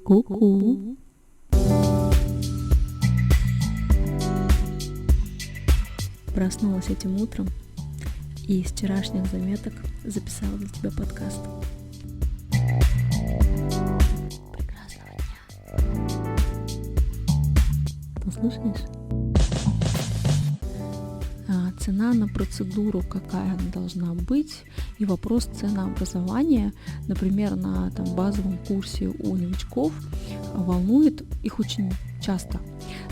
Ку-ку. Проснулась этим утром и из вчерашних заметок записала для тебя подкаст. Прекрасного дня. Послушаешь? Цена на процедуру, какая она должна быть, и вопрос ценообразования, например, на базовом курсе у новичков, волнует их очень часто.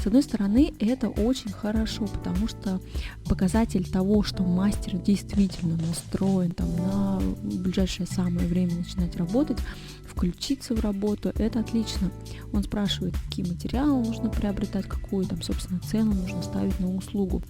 С одной стороны, это очень хорошо, потому что показатель того, что мастер действительно настроен на ближайшее самое время начинать работать, включиться в работу, это отлично. Он спрашивает, какие материалы нужно приобретать, какую собственно, цену нужно ставить на услугу.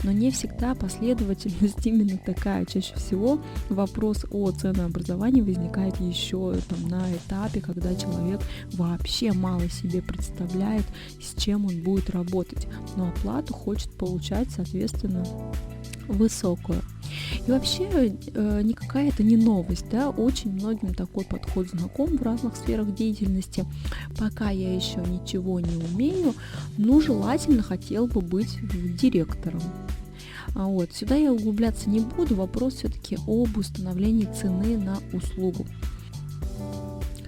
Но не всегда последовательность именно такая. Чаще всего вопрос о ценообразовании возникает еще на этапе, когда человек вообще мало себе представляет, с чем он будет работать, но оплату хочет получать, соответственно, высокую. И вообще никакая это не новость, очень многим такой подход знаком в разных сферах деятельности. Пока я еще ничего не умею, желательно хотел бы быть директором. Сюда я углубляться не буду, вопрос все-таки об установлении цены на услугу.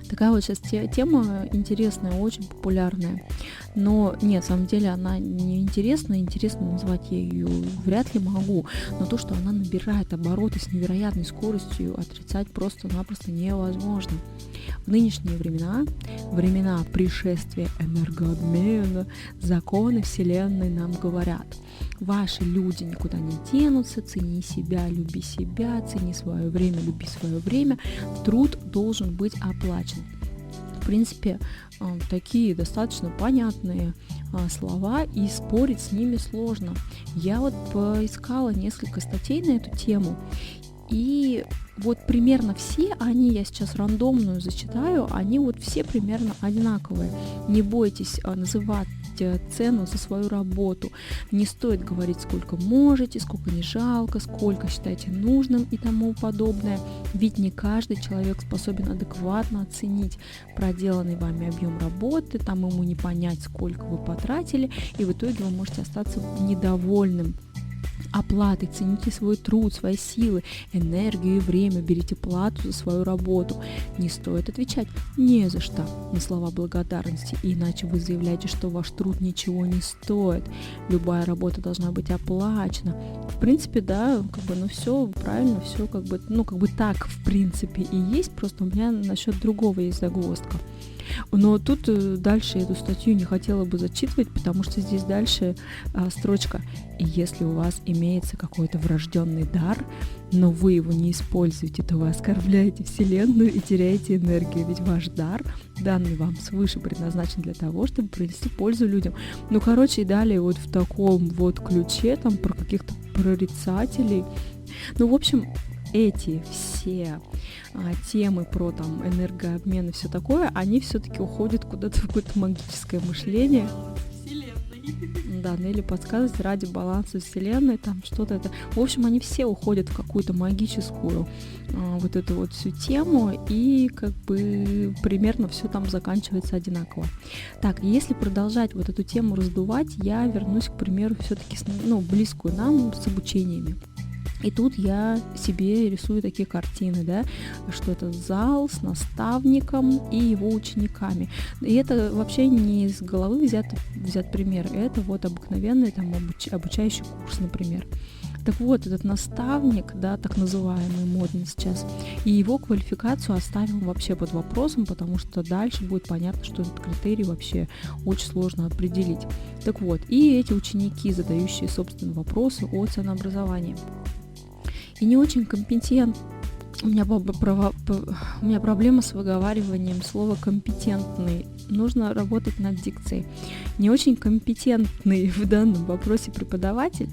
Такая вот сейчас тема интересная, очень популярная. Но нет, на самом деле она не интересна, интересно назвать я ее вряд ли могу. Но то, что она набирает обороты с невероятной скоростью, отрицать просто-напросто невозможно. В нынешние времена пришествия энергообмена, законы Вселенной нам говорят: ваши люди никуда не денутся, цени себя, цени свое время, люби свое время, труд должен быть оплачен. В принципе, такие достаточно понятные слова, и спорить с ними сложно. Я поискала несколько статей на эту тему, и примерно все они, я сейчас рандомную зачитаю, они все примерно одинаковые. Не бойтесь называть цену за свою работу. Не стоит говорить, сколько можете, сколько не жалко, сколько считаете нужным и тому подобное. Ведь не каждый человек способен адекватно оценить проделанный вами объем работы, ему не понять, сколько вы потратили, и в итоге вы можете остаться недовольным оплатой. Цените свой труд, свои силы, энергию и время, берите плату за свою работу. Не стоит отвечать не за что на слова благодарности, иначе вы заявляете, что ваш труд ничего не стоит. Любая работа должна быть оплачена. В принципе, все правильно, все так в принципе и есть, просто у меня насчет другого есть загвоздка. Но тут дальше эту статью не хотела бы зачитывать, потому что здесь дальше строчка: «И если у вас имеется какой-то врожденный дар, но вы его не используете, то вы оскорбляете Вселенную и теряете энергию, ведь ваш дар, данный вам свыше, предназначен для того, чтобы принести пользу людям». И далее в таком ключе, про каких-то прорицателей. В общем, эти все темы про энергообмен и все такое, они все-таки уходят куда-то в какое-то магическое мышление. Да, Нелли подсказывает, ради баланса Вселенной, что-то это. В общем, они все уходят в какую-то магическую эту всю тему, и примерно все заканчивается одинаково. Так, если продолжать эту тему раздувать, я вернусь, к примеру, все-таки близкую нам с обучениями. И тут я себе рисую такие картины, что это зал с наставником и его учениками. И это вообще не из головы взят пример, это обыкновенный обучающий курс, например. Так вот, этот наставник, так называемый, модный сейчас, и его квалификацию оставим вообще под вопросом, потому что дальше будет понятно, что этот критерий вообще очень сложно определить. Так вот, и эти ученики, задающие, собственно, вопросы о ценообразовании. И не очень компетентны. У меня проблема с выговариванием слова «компетентный». Нужно работать над дикцией. Не очень компетентный в данном вопросе преподаватель,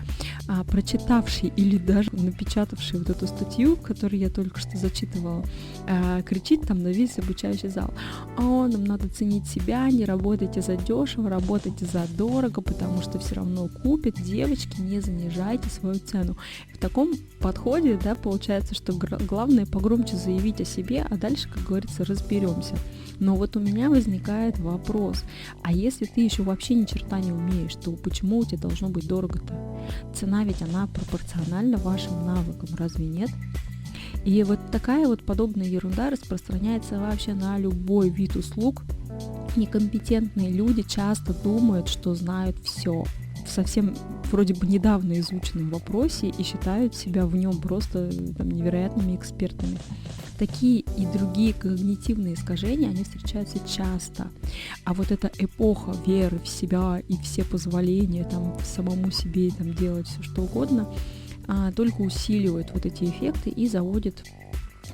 прочитавший или даже напечатавший эту статью, которую я только что зачитывала, кричит на весь обучающий зал: нам надо ценить себя, не работайте за дешево, работайте за дорого, потому что все равно купят. Девочки, не занижайте свою цену. В таком подходе, получается, что главное главное погромче заявить о себе, а дальше, как говорится, разберемся. Но вот у меня возникает вопрос, а если ты еще вообще ни черта не умеешь, то почему у тебя должно быть дорого-то? Цена ведь она пропорциональна вашим навыкам, разве нет? И вот такая вот подобная ерунда распространяется вообще на любой вид услуг. Некомпетентные люди часто думают, что знают все в совсем вроде бы недавно изученном вопросе и считают себя в нем просто невероятными экспертами. Такие и другие когнитивные искажения, они встречаются часто. А вот эта эпоха веры в себя и все позволения самому себе делать все что угодно, только усиливает вот эти эффекты и заводит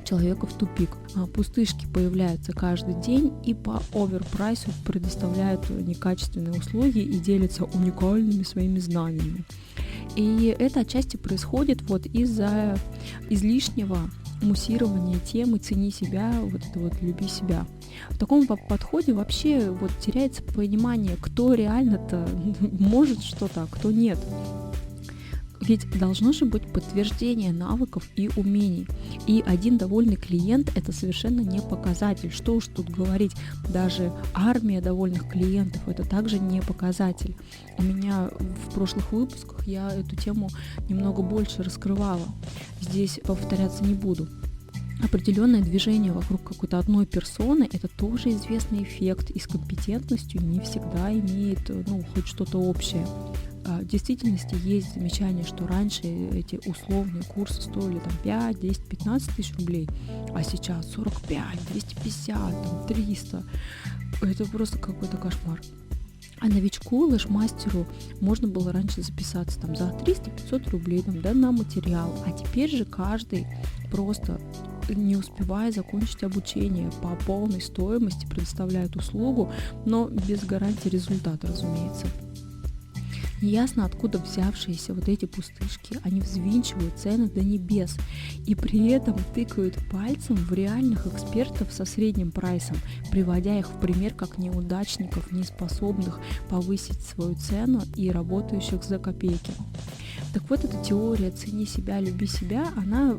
человека в тупик. Пустышки появляются каждый день и по оверпрайсу предоставляют некачественные услуги и делятся уникальными своими знаниями. И это отчасти происходит из-за излишнего муссирования темы «цени себя», «люби себя». В таком подходе вообще теряется понимание, кто реально-то может что-то, а кто нет. Ведь должно же быть подтверждение навыков и умений. И один довольный клиент – это совершенно не показатель. Что уж тут говорить, даже армия довольных клиентов – это также не показатель. У меня в прошлых выпусках я эту тему немного больше раскрывала. Здесь повторяться не буду. Определенное движение вокруг какой-то одной персоны – это тоже известный эффект, и с компетентностью не всегда имеет хоть что-то общее. В действительности есть замечание, что раньше эти условные курсы стоили 5, 10, 15 тысяч рублей, а сейчас 45, 250, 300. Это просто какой-то кошмар. А новичку, лэш-мастеру можно было раньше записаться за 300-500 рублей на материал, а теперь же каждый просто, не успевая закончить обучение, по полной стоимости предоставляет услугу, но без гарантии результата, разумеется. Неясно, откуда взявшиеся эти пустышки, они взвинчивают цены до небес и при этом тыкают пальцем в реальных экспертов со средним прайсом, приводя их в пример как неудачников, не способных повысить свою цену и работающих за копейки. Так вот, эта теория «цени себя, люби себя», она,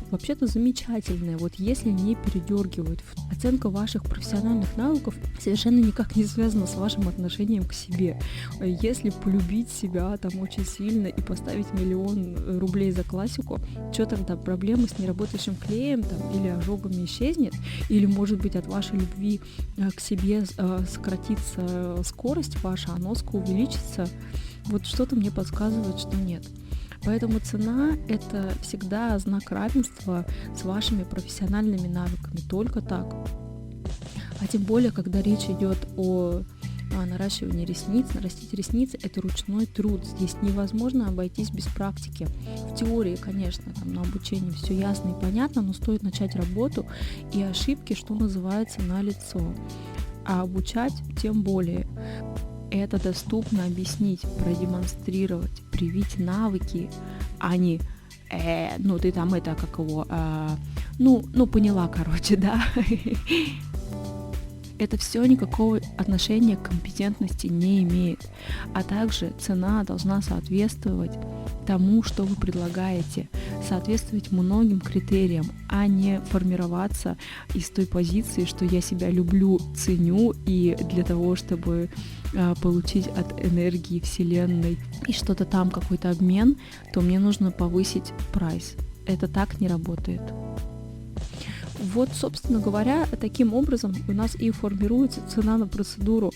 вообще-то замечательная, если не передергивает. Оценка ваших профессиональных навыков совершенно никак не связана с вашим отношением к себе. Если полюбить себя очень сильно и поставить 1 000 000 рублей за классику, что тогда, проблемы с неработающим клеем или ожогами исчезнет? Или, может быть, от вашей любви к себе сократится скорость ваша, а носка увеличится? Что-то мне подсказывает, что нет. Поэтому цена – это всегда знак равенства с вашими профессиональными навыками, только так. А тем более, когда речь идет о наращивании ресниц. Нарастить ресницы – это ручной труд. Здесь невозможно обойтись без практики. В теории, конечно, на обучении все ясно и понятно, но стоит начать работу, и ошибки, что называется, налицо. А обучать тем более. Это доступно объяснить, продемонстрировать, привить навыки, а не ты поняла, да. Это все никакого отношения к компетентности не имеет. А также цена должна соответствовать тому, что вы предлагаете, соответствовать многим критериям, а не формироваться из той позиции, что я себя люблю, ценю, и для того, чтобы получить от энергии Вселенной и что-то какой-то обмен, то мне нужно повысить прайс. Это так не работает. Собственно говоря, таким образом у нас и формируется цена на процедуру.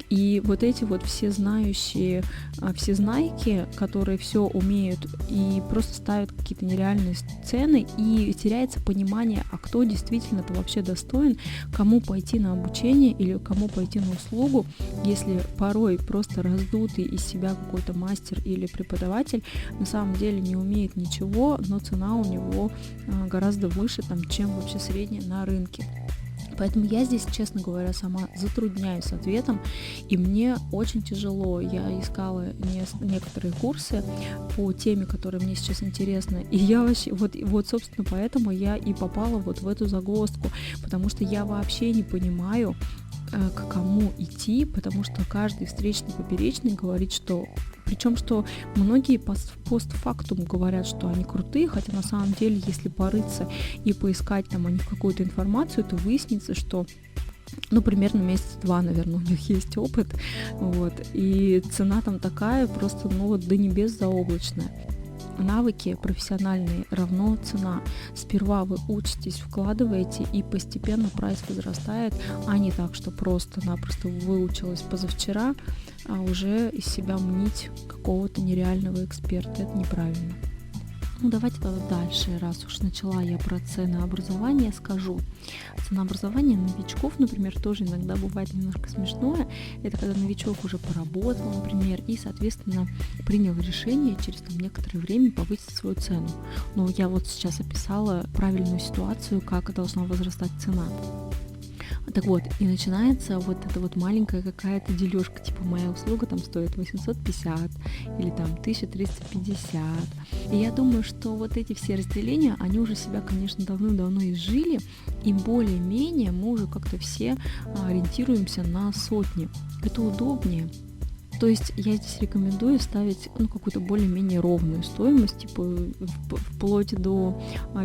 И эти все знающие, все знайки, которые все умеют и просто ставят какие-то нереальные цены, и теряется понимание, а кто действительно-то вообще достоин, кому пойти на обучение или кому пойти на услугу, если порой просто раздутый из себя какой-то мастер или преподаватель на самом деле не умеет ничего, но цена у него гораздо выше, чем вообще средняя на рынке. Поэтому я здесь, честно говоря, сама затрудняюсь с ответом, и мне очень тяжело. Я искала некоторые курсы по теме, которая мне сейчас интересна, и я вообще, собственно, поэтому я и попала в эту загвоздку, потому что я вообще не понимаю, к кому идти, потому что каждый встречный поперечный говорит, что... Причем, что многие постфактум говорят, что они крутые, хотя на самом деле, если порыться и поискать там о них какую-то информацию, то выяснится, что примерно месяц-два, наверное, у них есть опыт, вот, и цена там такая, просто, до небес заоблачная. Навыки профессиональные равно цена. Сперва вы учитесь, вкладываете, и постепенно прайс возрастает, а не так, что просто-напросто выучилась позавчера, а уже из себя мнить какого-то нереального эксперта. Это неправильно. Давайте тогда дальше, раз уж начала я про ценообразование, скажу. Ценообразование новичков, например, тоже иногда бывает немножко смешное. Это когда новичок уже поработал, например, и, соответственно, принял решение через некоторое время повысить свою цену. Но я вот сейчас описала правильную ситуацию, как должна возрастать цена. Так вот, и начинается вот эта вот маленькая какая-то дележка, типа моя услуга там стоит 850 или там 1350. И я думаю, что вот эти все разделения, они уже себя, конечно, давным-давно изжили, и более-менее мы уже как-то все ориентируемся на сотни. Это удобнее. То есть я здесь рекомендую ставить какую-то более-менее ровную стоимость, типа вплоть до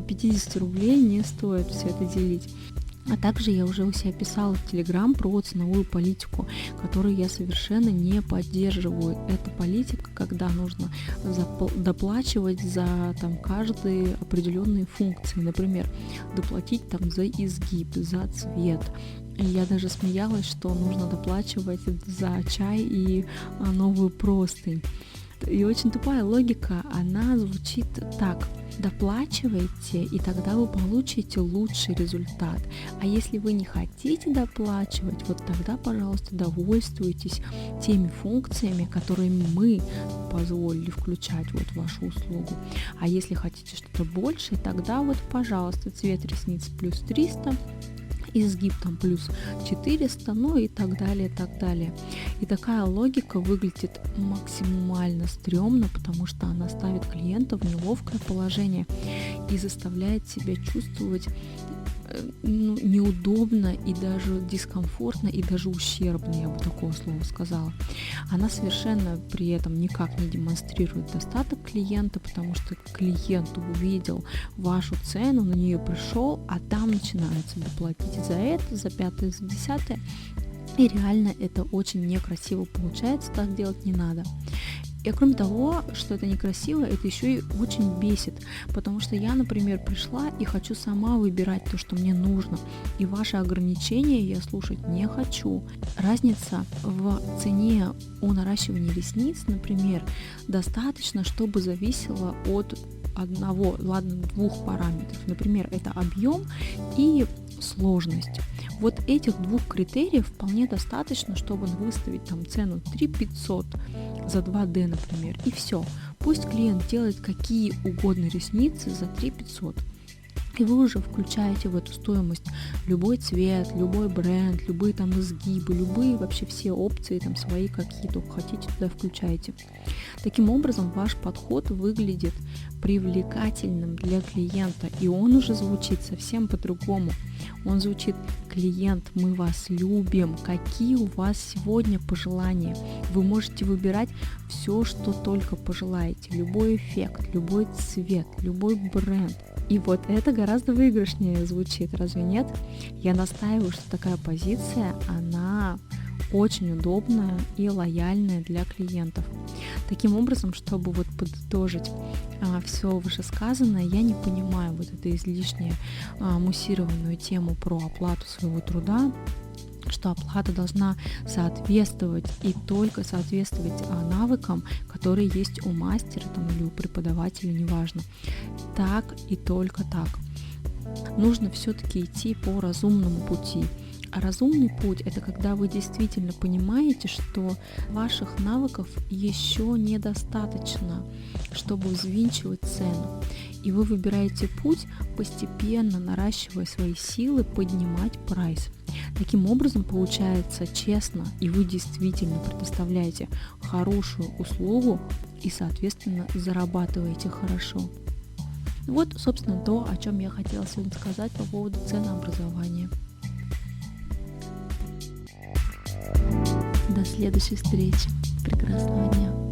50 рублей не стоит все это делить. А также я уже у себя писала в Telegram про ценовую политику, которую я совершенно не поддерживаю. Это политика, когда нужно доплачивать за каждые определенные функции. Например, доплатить за изгиб, за цвет. И я даже смеялась, что нужно доплачивать за чай и новую простынь. И очень тупая логика, она звучит так: доплачивайте, и тогда вы получите лучший результат. А если вы не хотите доплачивать, вот тогда, пожалуйста, довольствуйтесь теми функциями, которые мы позволили включать в вашу услугу. А если хотите что-то большее, тогда пожалуйста, цвет ресниц плюс 300, изгиб плюс 400, и так далее, и так далее. И такая логика выглядит максимально стрёмно, потому что она ставит клиента в неловкое положение и заставляет себя чувствовать неудобно и даже дискомфортно, и даже ущербно, я бы такое слово сказала. Она совершенно при этом никак не демонстрирует достаток клиента, потому что клиент увидел вашу цену, на нее пришел, а там начинается доплатить за это, за пятое, за десятое. И реально это очень некрасиво получается, так делать не надо. И кроме того, что это некрасиво, это еще и очень бесит, потому что я, например, пришла и хочу сама выбирать то, что мне нужно, и ваши ограничения я слушать не хочу. Разница в цене о наращивании ресниц, например, достаточно, чтобы зависела от двух параметров. Например, это объем и сложность. Вот этих двух критериев вполне достаточно, чтобы выставить цену 3500 за 2D, например, и все. Пусть клиент делает какие угодно ресницы за 3500. И вы уже включаете в эту стоимость любой цвет, любой бренд, любые изгибы, любые вообще все опции свои, какие только хотите, туда включаете. Таким образом, ваш подход выглядит привлекательным для клиента, и он уже звучит совсем по-другому. Он звучит: клиент, мы вас любим, какие у вас сегодня пожелания. Вы можете выбирать все, что только пожелаете, любой эффект, любой цвет, любой бренд. И вот это гораздо выигрышнее звучит, разве нет? Я настаиваю, что такая позиция, она очень удобная и лояльная для клиентов. Таким образом, чтобы подытожить все вышесказанное, я не понимаю эту излишне муссированную тему про оплату своего труда, что оплата должна соответствовать и только соответствовать навыкам, которые есть у мастера или у преподавателя, неважно. Так и только так. Нужно все-таки идти по разумному пути. А разумный путь — это когда вы действительно понимаете, что ваших навыков еще недостаточно, чтобы взвинчивать цену. И вы выбираете путь, постепенно наращивая свои силы, поднимать прайс. Таким образом, получается честно, и вы действительно предоставляете хорошую услугу и, соответственно, зарабатываете хорошо. Вот, собственно, то, о чем я хотела сегодня сказать по поводу ценообразования. До следующей встречи. Прекрасного дня.